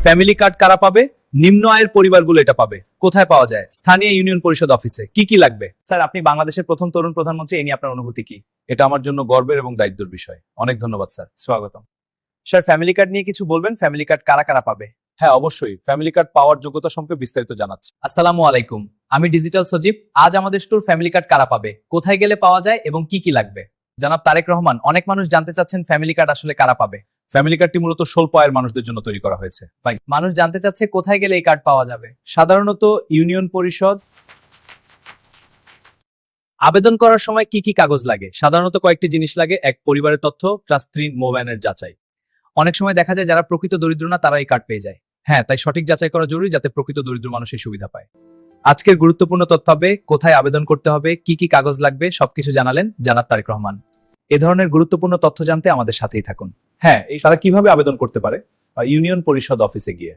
Family card কারা পাবে? নিম্ন আয়ের পরিবারগুলো এটা পাবে। কোথায় পাওয়া যায়? স্থানীয় ইউনিয়ন পরিষদ অফিসে। কি কি লাগবে? স্যার, আপনি বাংলাদেশের প্রথম তরুণ প্রধানমন্ত্রী, এই নিয়ে আপনার অনুভূতি কি? এটা আমার জন্য গর্বের এবং দায়িত্বের বিষয়। অনেক ধন্যবাদ স্যার। স্বাগতম। স্যার, ফ্যামিলি কার্ড নিয়ে কিছু বলবেন? ফ্যামিলি কার্ড কারা কারা পাবে? হ্যাঁ, অবশ্যই। ফ্যামিলি কার্ড পাওয়ার যোগ্যতা সম্পর্কে বিস্তারিত জানাচ্ছি। আসসালামু আলাইকুম, আমি ডিজিটাল সজীব। আজ আমাদের স্টোর ফ্যামিলি কার্ড কারা পাবে, কোথায় গেলে পাওয়া যায় এবং কি কি লাগবে। জনাব তারেক রহমান, অনেক মানুষ জানতে চাচ্ছেন ফ্যামিলি কার্ড আসলে কারা পাবে। ফ্যামিলি কার্ডটি মূলত স্বল্প আয়ের মানুষদের জন্য তৈরি করা হয়েছে। মানুষ জানতে চাচ্ছে কোথায় গেলে এই কার্ড পাওয়া যাবে। সাধারণত ইউনিয়ন পরিষদ। আবেদন করার সময় কি কি কাগজ লাগে? সাধারণত কয়েকটি জিনিস লাগে। এক, পরিবারের তথ্য, ক্লাস 3 মোবাইলের যাচাই। অনেক সময় দেখা যায় যারা প্রকৃত দরিদ্র না তারা এই কার্ড পেয়ে যায়। হ্যাঁ, তাই সঠিক যাচাই করা জরুরি যাতে প্রকৃত দরিদ্র মানুষ এই সুবিধা পায়। আজকের গুরুত্বপূর্ণ তথ্য হবে কোথায় আবেদন করতে হবে, কি কি কাগজ লাগবে, সবকিছু জানালেন জনাব তারেক রহমান। এ ধরনের গুরুত্বপূর্ণ তথ্য জানতে আমাদের সাথেই থাকুন। হ্যাঁ, তারা কিভাবে আবেদন করতে পারে? ইউনিয়ন পরিষদ অফিসে গিয়ে।